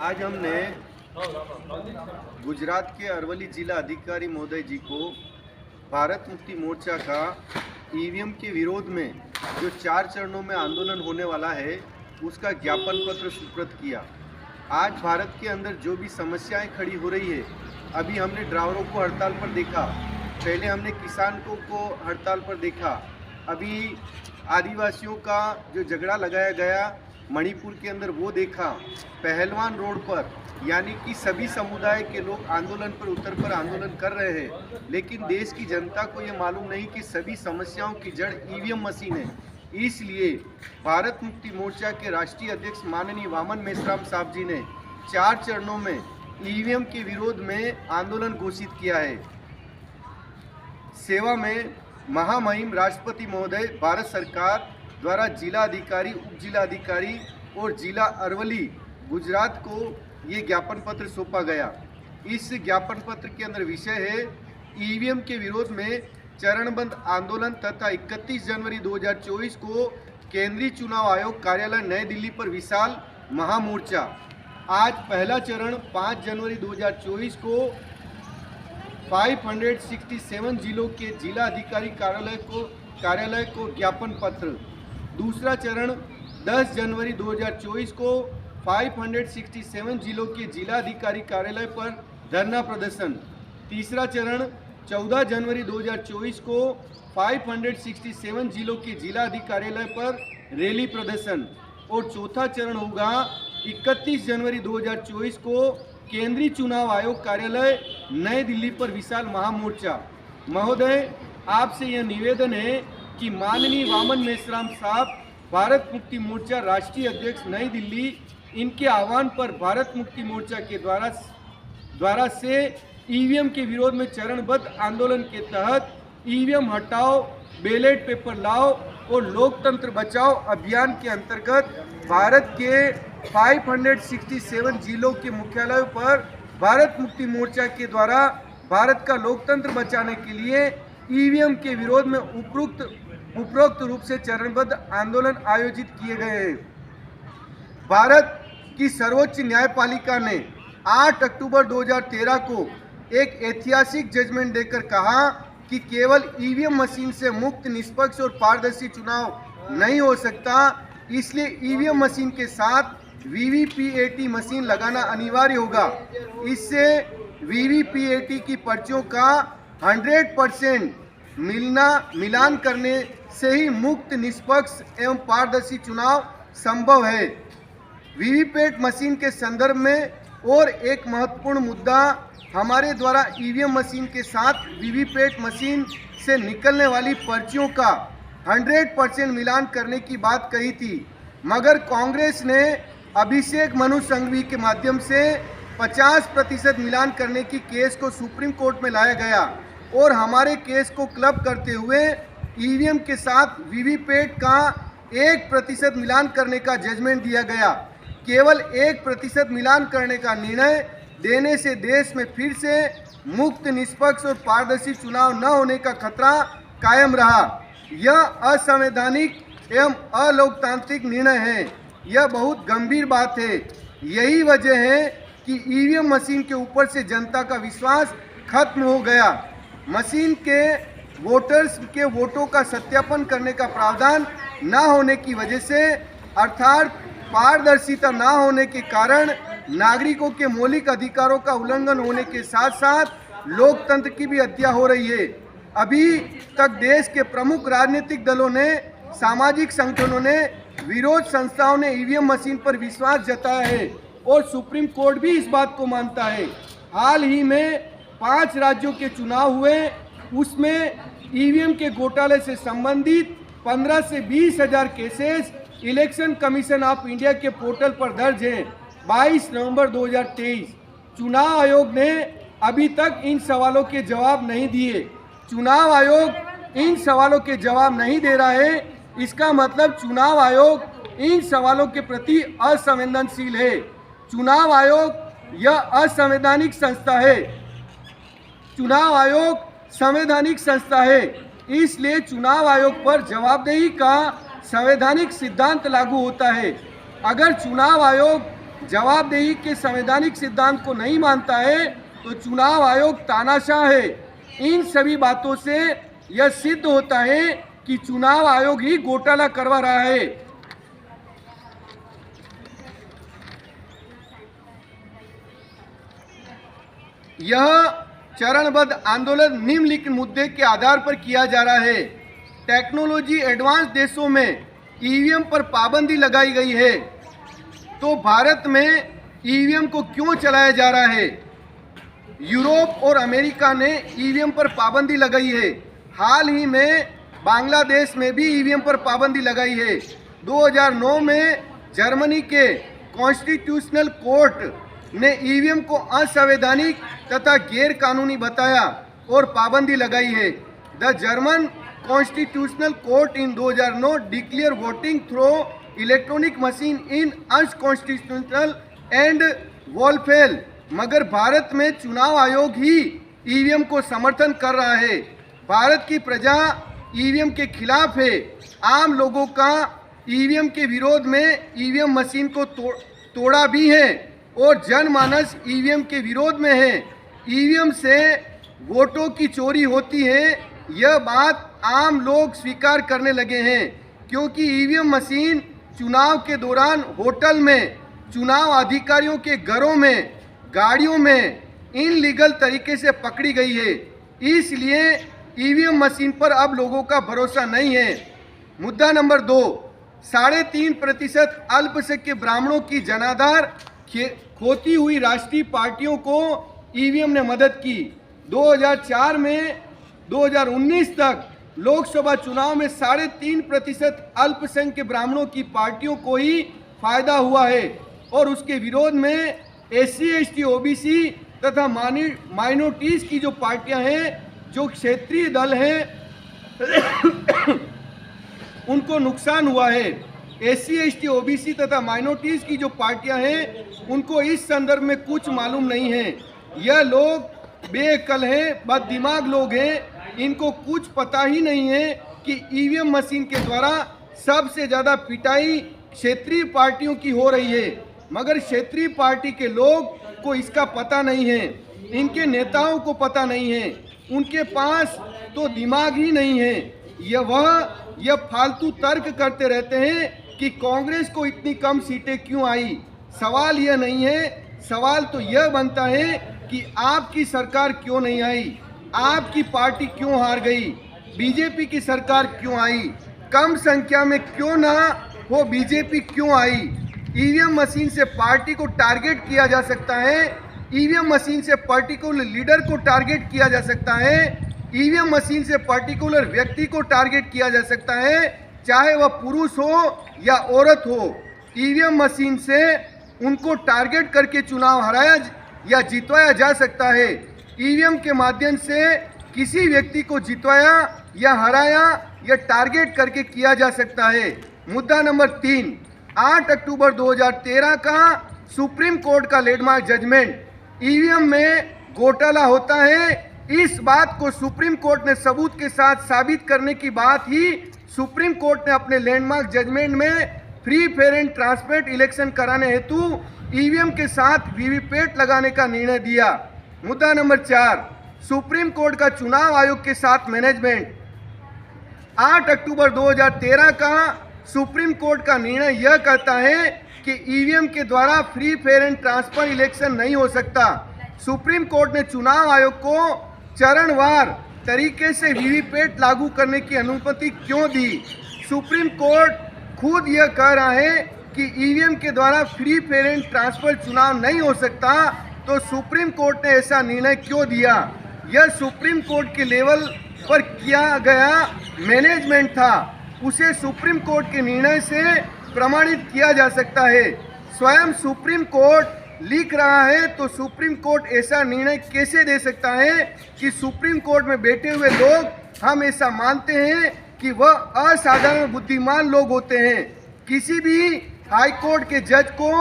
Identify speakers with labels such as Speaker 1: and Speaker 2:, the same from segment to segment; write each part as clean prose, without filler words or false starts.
Speaker 1: आज हमने गुजरात के अरवली जिला अधिकारी महोदय जी को भारत मुक्ति मोर्चा का ईवीएम के विरोध में जो 4 चरणों में आंदोलन होने वाला है उसका ज्ञापन पत्र सुपुर्द किया। आज भारत के अंदर जो भी समस्याएं खड़ी हो रही है, अभी हमने ड्राइवरों को हड़ताल पर देखा, पहले हमने किसानों को हड़ताल पर देखा, अभी आदिवासियों का जो झगड़ा लगाया गया मणिपुर के अंदर वो देखा, पहलवान रोड पर यानी कि सभी समुदाय के लोग आंदोलन पर उतर आंदोलन कर रहे हैं। लेकिन देश की जनता को ये मालूम नहीं कि सभी समस्याओं की जड़ ईवीएम मशीन है। इसलिए भारत मुक्ति मोर्चा के राष्ट्रीय अध्यक्ष माननीय वामन मेश्राम साहब जी ने 4 चरणों में ईवीएम के विरोध में आंदोलन घोषित किया है। सेवा में महामहिम राष्ट्रपति महोदय भारत सरकार द्वारा जिला अधिकारी, उप जिला अधिकारी और जिला अरवली गुजरात को ये ज्ञापन पत्र सौंपा गया। इस ज्ञापन पत्र के अंदर विषय है ईवीएम के विरोध में चरणबद्ध आंदोलन तथा 31 जनवरी 2024 को केंद्रीय चुनाव आयोग कार्यालय नई दिल्ली पर विशाल महामोर्चा। आज पहला चरण 5 जनवरी 2024 को 567 जिलों के जिला अधिकारी कार्यालय को ज्ञापन पत्र। दूसरा चरण 10 जनवरी 2024 को 567 जिलों के जिला अधिकारी कार्यालय पर धरना प्रदर्शन। तीसरा चरण 14 जनवरी 2024 को 567 जिलों के जिला अधिकारी कार्यालय पर रैली प्रदर्शन। और चौथा चरण होगा 31 जनवरी 2024 को केंद्रीय चुनाव आयोग कार्यालय नई दिल्ली पर विशाल महामोर्चा। महोदय, आपसे यह निवेदन है कि माननीय वामन मेश्राम साहब भारत मुक्ति मोर्चा राष्ट्रीय अध्यक्ष नई दिल्ली, इनके आह्वान पर भारत मुक्ति मोर्चा के द्वारा से ईवीएम के विरोध में चरणबद्ध आंदोलन के तहत ईवीएम हटाओ, बैलेट पेपर लाओ और लोकतंत्र बचाओ अभियान के अंतर्गत भारत के 567 जिलों के मुख्यालयों पर भारत मुक्ति मोर्चा के द्वारा भारत का लोकतंत्र बचाने के लिए ईवीएम के विरोध में उपरोक्त रूप से चरणबद्ध आंदोलन आयोजित किए गए हैं। भारत की सर्वोच्च न्यायपालिका ने 8 अक्टूबर 2013 को एक ऐतिहासिक जजमेंट देकर कहा कि केवल ईवीएम मशीन से मुक्त, निष्पक्ष और पारदर्शी चुनाव नहीं हो सकता। इसलिए ईवीएम मशीन के साथ वीवीपीएटी मशीन लगाना अनिवार्य होगा। इससे वीवीपीएटी की पर्चियों का 100% मिलान करने से ही मुक्त, निष्पक्ष एवं पारदर्शी चुनाव संभव है। वीवीपैट मशीन के संदर्भ में और एक महत्वपूर्ण मुद्दा, हमारे द्वारा ईवीएम मशीन के साथ वीवीपैट मशीन से निकलने वाली पर्चियों का 100% मिलान करने की बात कही थी, मगर कांग्रेस ने अभिषेक मनु संघवी के माध्यम से 50% मिलान करने की केस को सुप्रीम कोर्ट में लाया गया और हमारे केस को क्लब करते हुए ईवीएम के साथ वीवीपैट का 1% मिलान करने का जजमेंट दिया गया। केवल 1% मिलान करने का निर्णय देने से देश में फिर से मुक्त, निष्पक्ष और पारदर्शी चुनाव न होने का खतरा कायम रहा। यह असंवैधानिक एवं अलोकतांत्रिक निर्णय है। यह बहुत गंभीर बात है। यही वजह है कि ईवीएम मशीन के ऊपर से जनता का विश्वास खत्म हो गया। मशीन के वोटर्स के वोटों का सत्यापन करने का प्रावधान न होने की वजह से, अर्थात पारदर्शिता न होने के कारण नागरिकों के मौलिक अधिकारों का उल्लंघन होने के साथ साथ लोकतंत्र की भी हत्या हो रही है। अभी तक देश के प्रमुख राजनीतिक दलों ने, सामाजिक संगठनों ने, विरोध संस्थाओं ने ईवीएम मशीन पर विश्वास जताया है और सुप्रीम कोर्ट भी इस बात को मानता है। हाल ही में 5 राज्यों के चुनाव हुए, उसमें ईवीएम के घोटाले से संबंधित 15 से 20 हजार cases election commission of India के पोर्टल पर दर्ज हैं। 22 नवंबर 2023 चुनाव आयोग ने अभी तक इन सवालों के जवाब नहीं दिए। चुनाव आयोग इन सवालों के जवाब नहीं दे रहा है, इसका मतलब चुनाव आयोग इन सवालों के प्रति असंवेदनशील है। चुनाव आयोग यह असंवैधानिक संस्था है। चुनाव आयोग संवैधानिक संस्था है, इसलिए चुनाव आयोग पर जवाबदेही का संवैधानिक सिद्धांत लागू होता है। अगर चुनाव आयोग जवाबदेही के संवैधानिक सिद्धांत को नहीं मानता है तो चुनाव आयोग तानाशाह है। इन सभी बातों से यह सिद्ध होता है कि चुनाव आयोग ही घोटाला करवा रहा है। यह चरणबद्ध आंदोलन निम्नलिखित मुद्दे के आधार पर किया जा रहा है। टेक्नोलॉजी एडवांस देशों में ईवीएम पर पाबंदी लगाई गई है, तो भारत में ईवीएम को क्यों चलाया जा रहा है? यूरोप और अमेरिका ने ईवीएम पर पाबंदी लगाई है। हाल ही में बांग्लादेश में भी ईवीएम पर पाबंदी लगाई है। 2009 में जर्मनी के कॉन्स्टिट्यूशनल कोर्ट ने ईवीएम को असंवैधानिक तथा गैर कानूनी बताया और पाबंदी लगाई है। The German constitutional court in 2009 declare voting through electronic machine in unconstitutional and वॉलफेल। मगर भारत में चुनाव आयोग ही ईवीएम को समर्थन कर रहा है। भारत की प्रजा ईवीएम के खिलाफ है। आम लोगों का ईवीएम के विरोध में ईवीएम मशीन को तोड़ा भी है और जनमानस ईवीएम के विरोध में है। ईवीएम से वोटों की चोरी होती है, यह बात आम लोग स्वीकार करने लगे हैं, क्योंकि ईवीएम मशीन चुनाव के दौरान होटल में, चुनाव अधिकारियों के घरों में, गाड़ियों में इनलीगल तरीके से पकड़ी गई है। इसलिए ईवीएम मशीन पर अब लोगों का भरोसा नहीं है। मुद्दा नंबर 2, 3.5% अल्पसंख्यक ब्राह्मणों की जनाधार खोती हुई राष्ट्रीय पार्टियों को ईवीएम ने मदद की। 2004 में 2019 तक लोकसभा चुनाव में 3.5% अल्पसंख्यक ब्राह्मणों की पार्टियों को ही फायदा हुआ है और उसके विरोध में SC, ST, OBC तथा माइनॉरिटीज की जो पार्टियां हैं, जो क्षेत्रीय दल हैं उनको नुकसान हुआ है। SC, ST, OBC तथा माइनॉरिटीज की जो पार्टियां हैं उनको इस संदर्भ में कुछ मालूम नहीं है। यह लोग बेअक्ल हैं, बददिमाग लोग हैं। इनको कुछ पता ही नहीं है कि ईवीएम मशीन के द्वारा सबसे ज़्यादा पिटाई क्षेत्रीय पार्टियों की हो रही है, मगर क्षेत्रीय पार्टी के लोग को इसका पता नहीं है, इनके नेताओं को पता नहीं है, उनके पास तो दिमाग ही नहीं है। यह फालतू तर्क करते रहते हैं कि कांग्रेस को इतनी कम सीटें क्यों आई। सवाल यह नहीं है, सवाल तो यह बनता है कि आपकी सरकार क्यों नहीं आई, आपकी पार्टी क्यों हार गई, बीजेपी की सरकार क्यों आई, कम संख्या में क्यों ना हो बीजेपी क्यों आई। ईवीएम मशीन से पार्टी को टारगेट किया जा सकता है, ईवीएम मशीन से पर्टिकुलर लीडर को टारगेट किया जा सकता है, ईवीएम मशीन से पर्टिकुलर व्यक्ति को टारगेट किया जा सकता है, चाहे वह पुरुष हो या औरत हो। ईवीएम मशीन से उनको टारगेट करके चुनाव हराया या जितवाया जा सकता है। ईवीएम के माध्यम से किसी व्यक्ति को जितवाया या हराया या टारगेट करके किया जा सकता है। मुद्दा नंबर 3, 8 अक्टूबर 2013 का सुप्रीम कोर्ट का लैंडमार्क जजमेंट, ईवीएम में घोटाला होता है, इस बात को सुप्रीम कोर्ट ने सबूत के साथ साबित करने की बात ही सुप्रीम कोर्ट ने अपने लैंडमार्क जजमेंट में free fair and transparent election कराने हेतु ईवीएम के साथ वीवीपैट लगाने का निर्णय दिया। मुद्दा नंबर 4, सुप्रीम कोर्ट का चुनाव आयोग के साथ मैनेजमेंट। 8 अक्टूबर 2013 का सुप्रीम कोर्ट का निर्णय यह कहता है कि ईवीएम के द्वारा free fair and transparent election नहीं हो सकता। सुप्रीम कोर्ट ने चुनाव आयोग को चरणवार तरीके से वीवीपैट लागू करने की अनुमति क्यों दी? सुप्रीम कोर्ट खुद यह कह रहा है कि ईवीएम के द्वारा फ्री फेयर एंड ट्रांसपेरेंट चुनाव नहीं हो सकता, तो सुप्रीम कोर्ट ने ऐसा निर्णय क्यों दिया? यह सुप्रीम कोर्ट के लेवल पर किया गया मैनेजमेंट था, उसे सुप्रीम कोर्ट के निर्णय से प्रमाणित किया जा सकता है। स्वयं सुप्रीम कोर्ट लिख रहा है तो सुप्रीम कोर्ट ऐसा निर्णय कैसे दे सकता है कि सुप्रीम कोर्ट में बैठे हुए लोग हम ऐसा मानते हैं कि वह असाधारण बुद्धिमान लोग होते हैं। किसी भी हाई कोर्ट के जज को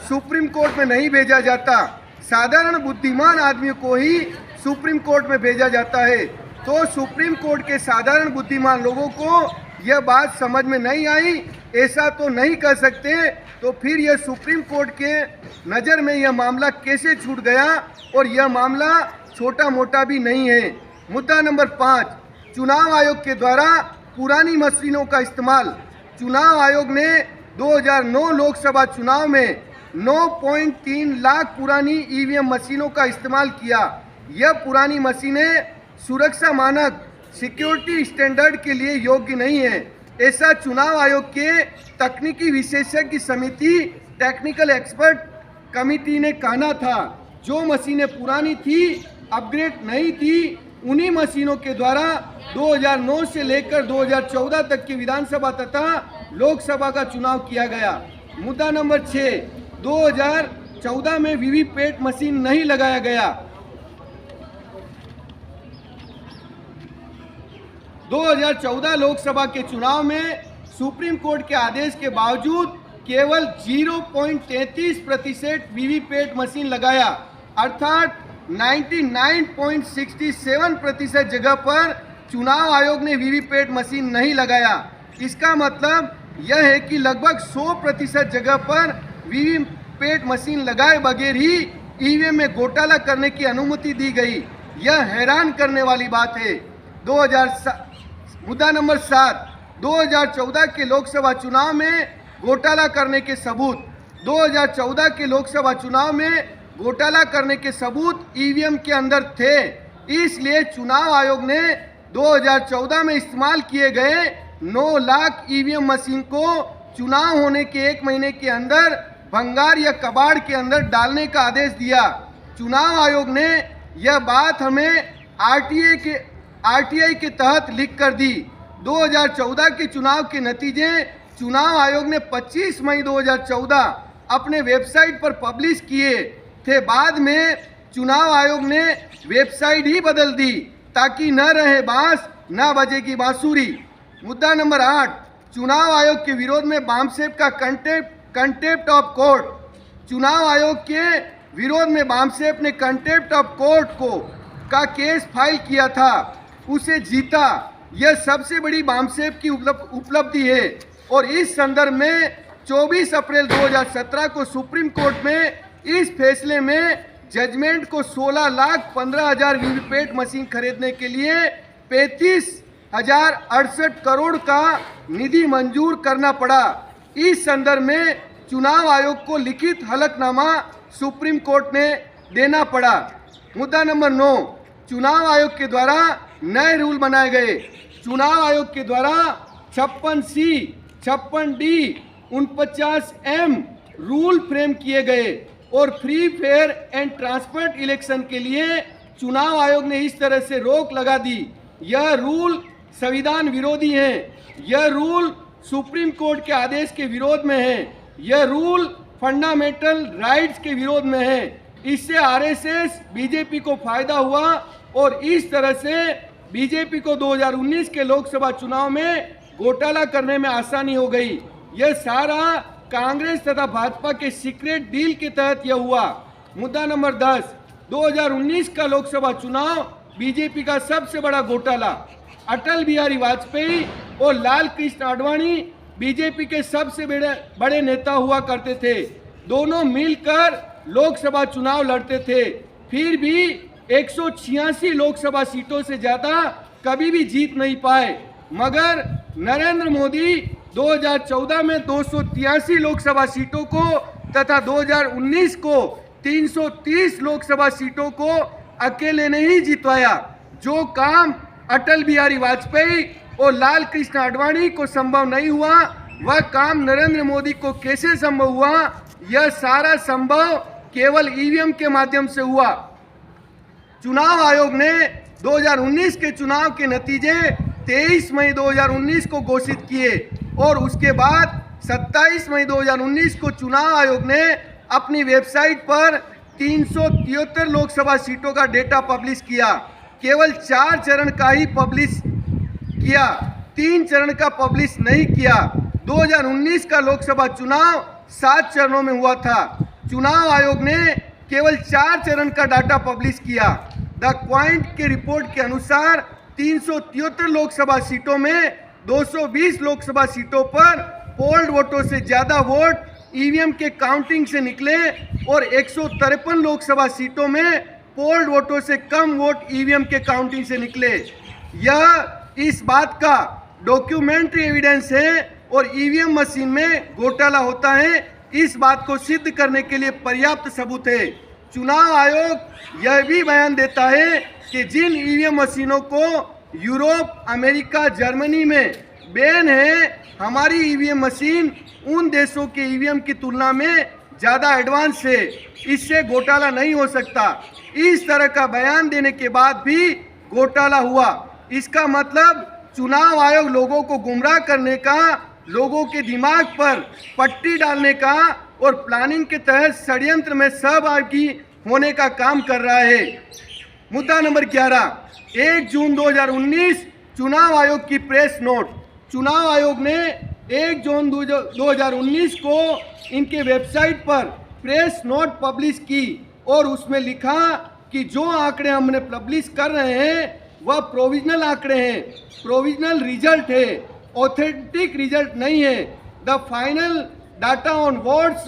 Speaker 1: सुप्रीम कोर्ट में नहीं भेजा जाता, साधारण बुद्धिमान आदमी को ही सुप्रीम कोर्ट में भेजा जाता है। तो सुप्रीम कोर्ट के साधारण बुद्धिमान लोगों को यह बात समझ में नहीं आई, ऐसा तो नहीं कर सकते, तो फिर यह सुप्रीम कोर्ट के नज़र में यह मामला कैसे छूट गया, और यह मामला छोटा मोटा भी नहीं है। मुद्दा नंबर 5, चुनाव आयोग के द्वारा पुरानी मशीनों का इस्तेमाल। चुनाव आयोग ने 2009 लोकसभा चुनाव में 9.3 लाख पुरानी ईवीएम मशीनों का इस्तेमाल किया। यह पुरानी मशीनें सुरक्षा मानक सिक्योरिटी स्टैंडर्ड के लिए योग्य नहीं है, ऐसा चुनाव आयोग के तकनीकी विशेषज्ञ समिति टेक्निकल एक्सपर्ट कमिटी ने कहना था। जो मशीनें पुरानी थी, अपग्रेड नहीं थी, उन्हीं मशीनों के द्वारा 2009 से लेकर 2014 तक की विधानसभा तथा लोकसभा का चुनाव किया गया। मुद्दा नंबर 6, 2014 में वीवीपैट मशीन नहीं लगाया गया। 2014 लोकसभा के चुनाव में सुप्रीम कोर्ट के आदेश के बावजूद केवल 0.33% वीवीपैट मशीन लगाया, अर्थात 99.67% जगह पर चुनाव आयोग ने वीवीपैट मशीन नहीं लगाया। इसका मतलब यह है कि लगभग 100% जगह पर वीवीपैट मशीन लगाए बगैर ही ईवीएम में घोटाला करने की अनुमति दी गई। यह हैरान करने वाली बात है। मुद्दा नंबर 7, 2014 के लोकसभा चुनाव में घोटाला करने के सबूत। 2014 के लोकसभा चुनाव में घोटाला करने के सबूत ईवीएम के अंदर थे, इसलिए चुनाव आयोग ने 2014 में इस्तेमाल किए गए 9 लाख ईवीएम मशीन को चुनाव होने के 1 महीने के अंदर भंगार या कबाड़ के अंदर डालने का आदेश दिया। चुनाव आयोग ने यह बात हमें आरटीआई के तहत लिख कर दी। 2014 के चुनाव के नतीजे चुनाव आयोग ने 25 मई 2014 अपने वेबसाइट पर पब्लिश किए थे। बाद में चुनाव आयोग ने वेबसाइट ही बदल दी ताकि न रहे बांस न बजेगी बांसुरी। मुद्दा नंबर 8, चुनाव आयोग के विरोध में बामसेप का कंटेप्ट ऑफ कोर्ट। चुनाव आयोग के विरोध में बामसेप ने कंटेप्ट ऑफ कोर्ट का केस फाइल किया था, उसे जीता। यह सबसे बड़ी बामसेप की उपलब्धि है और इस संदर्भ में 24 अप्रैल 2017 को सुप्रीम कोर्ट में इस फैसले में जजमेंट को 16,15,000 वीवीपैट मशीन खरीदने के लिए 35,068 करोड़ का निधि मंजूर करना पड़ा। इस संदर्भ में चुनाव आयोग को लिखित हलफनामा सुप्रीम कोर्ट ने देना पड़ा। मुद्दा नंबर 9, चुनाव आयोग के द्वारा नए रूल बनाए गए। चुनाव आयोग के द्वारा 56C, 56D, 49M rule frame किए गए और free fair and transparent election के लिए चुनाव आयोग ने इस तरह से रोक लगा दी। यह रूल संविधान विरोधी हैं। यह रूल सुप्रीम कोर्ट के आदेश के विरोध में है। यह रूल फंडामेंटल राइट्स के विरोध में है। इससे आरएसएस बीजेपी को फायदा हुआ और इस तरह से बीजेपी को 2019 के लोकसभा चुनाव में घोटाला करने में आसानी हो गई। यह सारा कांग्रेस तथा भाजपा के सीक्रेट डील के तहत यह हुआ। मुद्दा नंबर 10, 2019 का लोकसभा चुनाव बीजेपी का सबसे बड़ा घोटाला। अटल बिहारी वाजपेयी और लाल कृष्ण आडवाणी बीजेपी के सबसे बड़े नेता हुआ करते थे। दोनों मिलकर लोकसभा चुनाव लड़ते थे, फिर भी 186 लोकसभा सीटों से ज़्यादा कभी भी जीत नहीं पाए। मगर नरेंद्र मोदी 2014 में 283 लोकसभा सीटों को तथा 2019 को 330 लोकसभा सीटों को अकेले ने ही जितवाया। जो काम अटल बिहारी वाजपेयी और लाल कृष्ण आडवाणी को संभव नहीं हुआ, वह काम नरेंद्र मोदी को कैसे संभव हुआ? यह सारा संभव केवल ईवीएम के माध्यम से हुआ। चुनाव आयोग ने 2019 के चुनाव के नतीजे 23 मई 2019 को घोषित किए और उसके बाद 27 मई 2019 को चुनाव आयोग ने अपनी वेबसाइट पर 373 लोकसभा सीटों का डेटा पब्लिश किया। केवल 4 चरण का ही पब्लिश किया, 3 चरण का पब्लिश नहीं किया। 2019 का लोकसभा चुनाव 7 चरणों में हुआ था। चुनाव आयोग ने केवल 4 चरण का डाटा पब्लिश किया। द क्वाइंट के रिपोर्ट के अनुसार 373 लोकसभा सीटों में 220 लोकसभा सीटों पर पोल्ड वोटों से ज़्यादा वोट ईवीएम के काउंटिंग से निकले और 153 लोकसभा सीटों में पोल्ड वोटों से कम वोट ईवीएम के काउंटिंग से निकले। यह इस बात का डॉक्यूमेंट्री एविडेंस है और ईवीएम मशीन में घोटाला होता है, इस बात को सिद्ध करने के लिए पर्याप्त सबूत है। चुनाव आयोग यह भी बयान देता है कि जिन ईवीएम मशीनों को यूरोप, अमेरिका, जर्मनी में बैन है, हमारी ईवीएम मशीन उन देशों के ईवीएम की तुलना में ज़्यादा एडवांस है, इससे घोटाला नहीं हो सकता। इस तरह का बयान देने के बाद भी घोटाला हुआ, इसका मतलब चुनाव आयोग लोगों को गुमराह करने का, लोगों के दिमाग पर पट्टी डालने का और प्लानिंग के तहत षड्यंत्र में सहभागी होने का काम कर रहा है। मुद्दा नंबर 11, 1 जून 2019 चुनाव आयोग की प्रेस नोट। चुनाव आयोग ने 1 जून 2019 को इनके वेबसाइट पर प्रेस नोट पब्लिश की और उसमें लिखा कि जो आंकड़े हमने पब्लिश कर रहे हैं वह प्रोविजनल आंकड़े हैं, प्रोविजनल रिजल्ट है, ऑथेंटिक रिजल्ट नहीं है। The final data on votes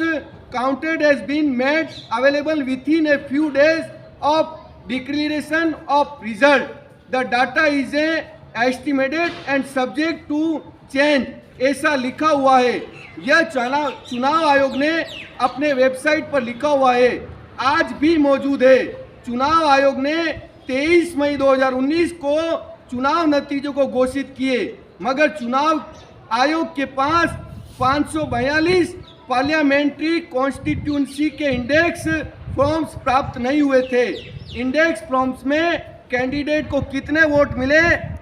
Speaker 1: counted has been made available within a few days of declaration of result. The data is estimated and subject to change, ऐसा लिखा हुआ है। यह चुनाव आयोग ने अपने वेबसाइट पर लिखा हुआ है, आज भी मौजूद है। चुनाव आयोग ने 23 मई 2019 को चुनाव नतीजों को घोषित किए, मगर चुनाव आयोग के पास 542 पार्लियामेंट्री कॉन्स्टिट्यूंसी के इंडेक्स फॉर्म्स प्राप्त नहीं हुए थे। इंडेक्स फॉर्म्स में कैंडिडेट को कितने वोट मिले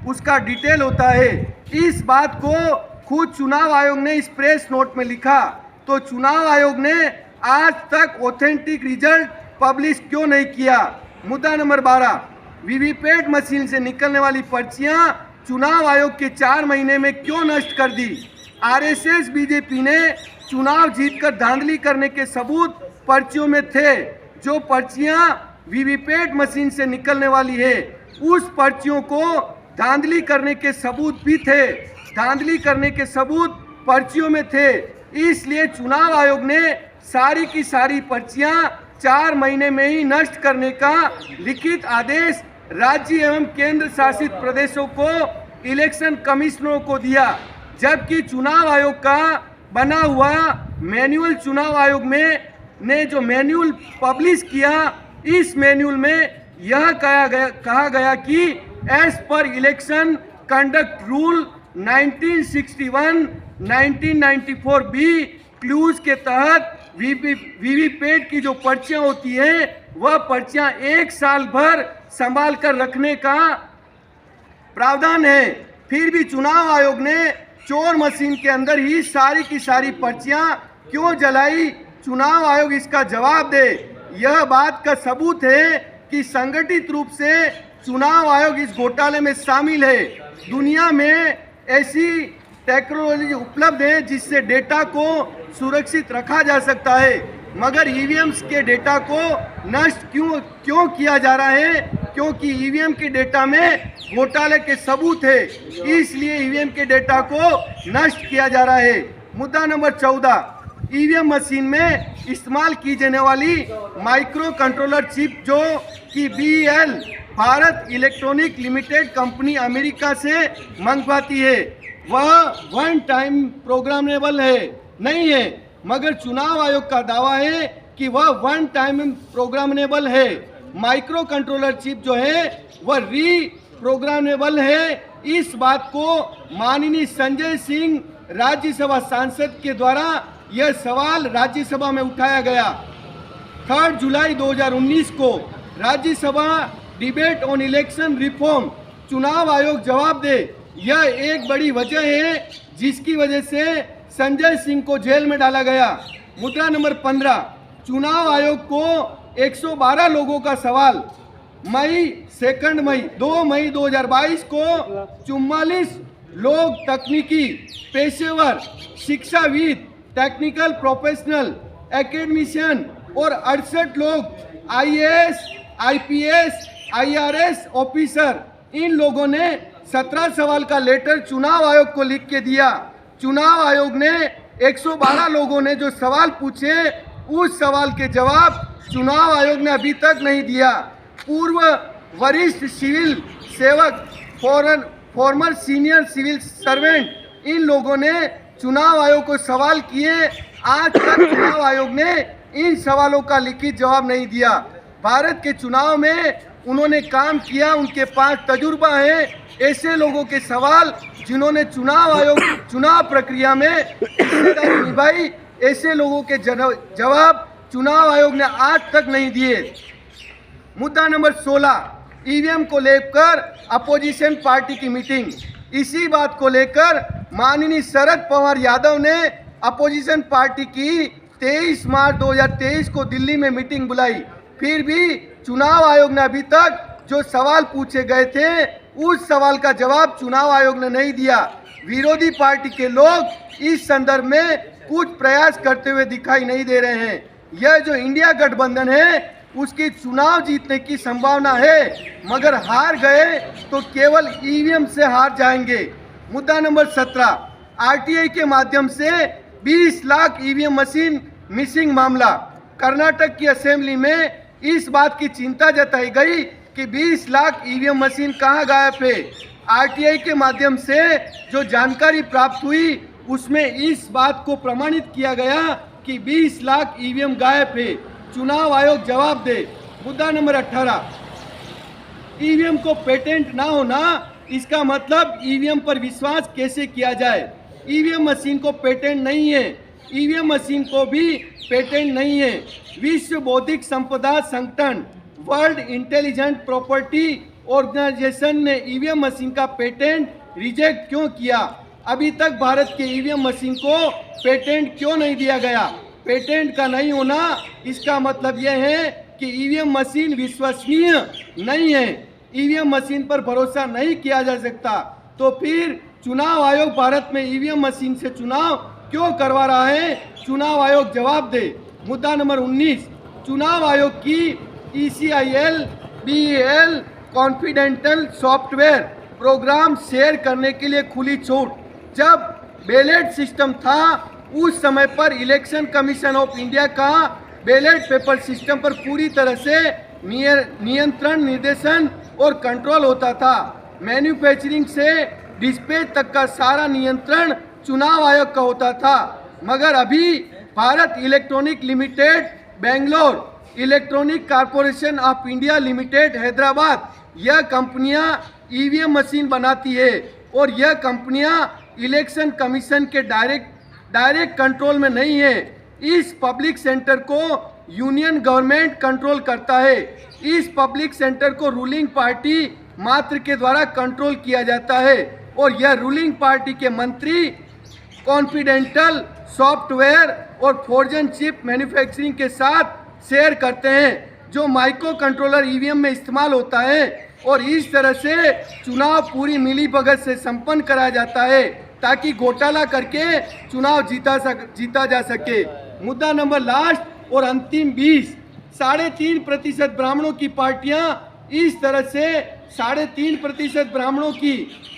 Speaker 1: उसका डिटेल होता है। इस बात को खुद चुनाव आयोग ने इस प्रेस नोट में लिखा, तो चुनाव आयोग ने आज तक ऑथेंटिक रिजल्ट पब्लिश क्यों नहीं किया। मुद्दा नंबर 12, वीवीपैट मशीन से निकलने वाली पर्चियां चुनाव आयोग के 4 महीने में क्यों नष्ट कर दी। आरएसएस बीजेपी ने चुनाव जीतकर धांधली करने के सबूत पर्चियों में थे। जो पर्चियां वीवीपैट मशीन से निकलने वाली है उस पर्चियों को धांधली करने के सबूत भी थे, धांधली करने के सबूत पर्चियों में थे। इसलिए चुनाव आयोग ने सारी की सारी पर्चियां 4 महीने में ही नष्ट करने का लिखित आदेश राज्य एवं केंद्र शासित प्रदेशों को, इलेक्शन कमिश्नरों को दिया। जबकि चुनाव आयोग का बना हुआ मैनुअल चुनाव आयोग में ने जो मैनुअल पब्लिश किया, इस मैनुअल में यह कहा गया कि as per election conduct rule 1961 1994 B clause के तहत वीवीपैट की जो पर्चियां होती हैं वह पर्चियां 1 साल भर संभाल कर रखने का प्रावधान है। फिर भी चुनाव आयोग ने चोर मशीन के अंदर ही सारी की सारी पर्चियां क्यों जलाई, चुनाव आयोग इसका जवाब दे। यह बात का सबूत है कि संगठित रूप से चुनाव आयोग इस घोटाले में शामिल है। दुनिया में ऐसी टेक्नोलॉजी उपलब्ध है जिससे डेटा को सुरक्षित रखा जा सकता है, मगर ईवीएम्स के डेटा को नष्ट क्यों किया जा रहा है, क्योंकि ईवीएम के डेटा में घोटाले के सबूत है, इसलिए ईवीएम के डेटा को नष्ट किया जा रहा है। मुद्दा नंबर 14, ईवीएम मशीन में इस्तेमाल की जाने वाली माइक्रो कंट्रोलर चिप जो कि BEL Bharat electronic limited company America से मंगवाती है, वह वन टाइम प्रोग्रामेबल नहीं है, मगर चुनाव आयोग का दावा है कि वह वन टाइम प्रोग्रामेबल है। माइक्रो कंट्रोलर चिप जो है वह रीप्रोग्रामेबल है। इस बात को माननीय संजय सिंह राज्यसभा सांसद के द्वारा यह सवाल राज्यसभा में उठाया गया। 3 जुलाई 2019 को Rajya Sabha debate on election reform, चुनाव आयोग जवाब दे, यह एक बड़ी वजह है जिसकी वजह से संजय सिंह को जेल में डाला गया। मुद्दा नंबर 15, चुनाव आयोग को 112 लोगों का सवाल। 2 मई 2022 को 44 लोग तकनीकी पेशेवर, शिक्षाविद, टेक्निकल प्रोफेशनल, एकेडमिशियन और 68 लोग IAS, IPS, IRS ऑफिसर, इन लोगों ने 17 सवाल का लेटर चुनाव आयोग को लिख के दिया। चुनाव आयोग ने 112 लोगों ने जो सवाल पूछे, उस सवाल के जवाब चुनाव आयोग ने अभी तक नहीं दिया। पूर्व वरिष्ठ सिविल सेवक, फॉर्मर सीनियर सिविल सर्वेंट, इन लोगों ने चुनाव आयोग को सवाल किए, आज तक चुनाव आयोग ने इन सवालों का लिखित जवाब नहीं दिया। भारत के चुनाव में उन्होंने काम किया, उनके पास तजुर्बा है। ऐसे लोगों के सवाल जिन्होंने चुनाव प्रक्रिया में हिस्सेदारी निभाई, ऐसे लोगों के जवाब चुनाव आयोग ने आज तक नहीं दिए। मुद्दा नंबर 16, ईवीएम को लेकर अपोजिशन पार्टी की मीटिंग। इसी बात को लेकर माननीय शरद पवार यादव ने अपोजिशन पार्टी की 23 मार्च 2023 को दिल्ली में मीटिंग बुलाई। फिर भी चुनाव आयोग ने अभी तक जो सवाल पूछे गए थे, उस सवाल का जवाब चुनाव आयोग ने नहीं दिया। विरोधी पार्टी के लोग इस संदर्भ में कुछ प्रयास करते हुए दिखाई नहीं दे रहे हैं। यह जो इंडिया गठबंधन है, उसकी चुनाव जीतने की संभावना है, मगर हार गए तो केवल ईवीएम से हार जाएंगे। मुद्दा नंबर 17, आरटीआई के माध्यम से 20 लाख ईवीएम मशीन मिसिंग मामला। कर्नाटक की असेंबली में इस बात की चिंता जताई गई कि 20 लाख ईवीएम मशीन कहां गायब है। आरटीआई के माध्यम से जो जानकारी प्राप्त हुई, उसमें इस बात को प्रमाणित किया गया कि 20 लाख ईवीएम गायब है। चुनाव आयोग जवाब दे। मुद्दा नंबर 18, ईवीएम को पेटेंट ना होना, इसका मतलब ईवीएम पर विश्वास कैसे किया जाए। ईवीएम मशीन को पेटेंट नहीं है, ईवीएम मशीन को भी पेटेंट नहीं है। विश्व बौद्धिक संपदा संगठन, वर्ल्ड इंटेलिजेंट प्रॉपर्टी ऑर्गेनाइजेशन ने ईवीएम मशीन का पेटेंट रिजेक्ट क्यों किया? अभी तक भारत के ईवीएम मशीन को पेटेंट क्यों नहीं दिया गया? पेटेंट का नहीं होना, इसका मतलब यह है कि ईवीएम मशीन विश्वसनीय नहीं है, ईवीएम मशीन पर भरोसा नहीं किया जा सकता। तो फिर चुनाव आयोग भारत में ईवीएम मशीन से चुनाव क्यों करवा रहा है? चुनाव आयोग जवाब दे। मुद्दा नंबर 19, चुनाव आयोग की ECIL, BEL confidential software program share करने के लिए खुली छूट। जब बैलेट सिस्टम था, उस समय पर इलेक्शन कमीशन ऑफ इंडिया का बैलेट पेपर सिस्टम पर पूरी तरह से नियंत्रण, निर्देशन और कंट्रोल होता था। मैन्युफैक्चरिंग से डिस्पैच तक का सारा नियंत्रण चुनाव आयोग का होता था। मगर अभी Bharat electronic limited Bangalore, electronic corporation of India limited Hyderabad, यह कंपनियां ईवीएम मशीन बनाती है और यह कंपनियां इलेक्शन कमीशन के डायरेक्ट कंट्रोल में नहीं है। इस पब्लिक सेंटर को यूनियन गवर्नमेंट कंट्रोल करता है। इस पब्लिक सेंटर को रूलिंग पार्टी मात्र के द्वारा कंट्रोल किया जाता है और यह रूलिंग पार्टी के मंत्री कॉन्फिडेंशियल सॉफ्टवेयर और फोर्जन चिप मैन्युफैक्चरिंग के साथ शेयर करते हैं, जो माइक्रो कंट्रोलर ईवीएम में इस्तेमाल होता है और इस तरह से चुनाव पूरी मिलीभगत से संपन्न कराया जाता है ताकि घोटाला करके चुनाव जीता जा सके। मुद्दा नंबर लास्ट और अंतिम 20, 3.5% ब्राह्मणों की पार्टियां, इस तरह से 3.5% ब्राह्मणों की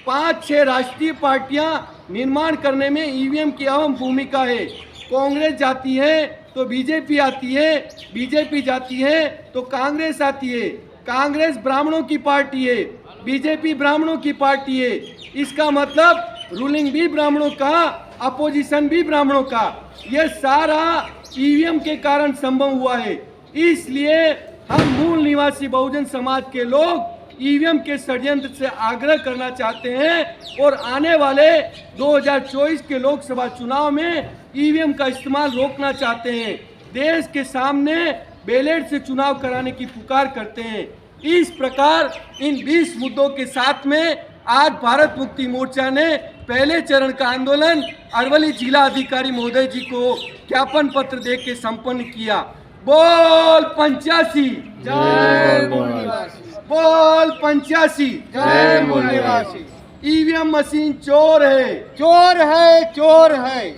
Speaker 1: 5-6 राष्ट्रीय पार्टियां निर्माण करने में ईवीएम की अहम भूमिका है। कांग्रेस जाती है तो बीजेपी आती है, बीजेपी जाती है तो कांग्रेस आती है। कांग्रेस ब्राह्मणों की पार्टी है, बीजेपी ब्राह्मणों की पार्टी है। इसका मतलब रूलिंग भी ब्राह्मणों का, अपोजिशन भी ब्राह्मणों का। यह सारा ईवीएम के कारण संभव हुआ है। इसलिए हम मूल निवासी बहुजन समाज के लोग ईवीएम के षड्यंत्र से आग्रह करना चाहते हैं और आने वाले 2024 के लोकसभा चुनाव में ईवीएम का इस्तेमाल रोकना चाहते हैं। देश के सामने बैलेट से चुनाव कराने की पुकार करते हैं। इस प्रकार इन 20 मुद्दों के साथ में आज भारत मुक्ति मोर्चा ने पहले चरण का आंदोलन अरवली जिला अधिकारी महोदय जी को ज्ञापन पत्र दे के संपन्न किया। बोल 85,
Speaker 2: जय मूल निवासी,
Speaker 1: बोल 85,
Speaker 2: जय मूल निवासी।
Speaker 1: ईवीएम मशीन चोर है,
Speaker 2: चोर है, चोर है।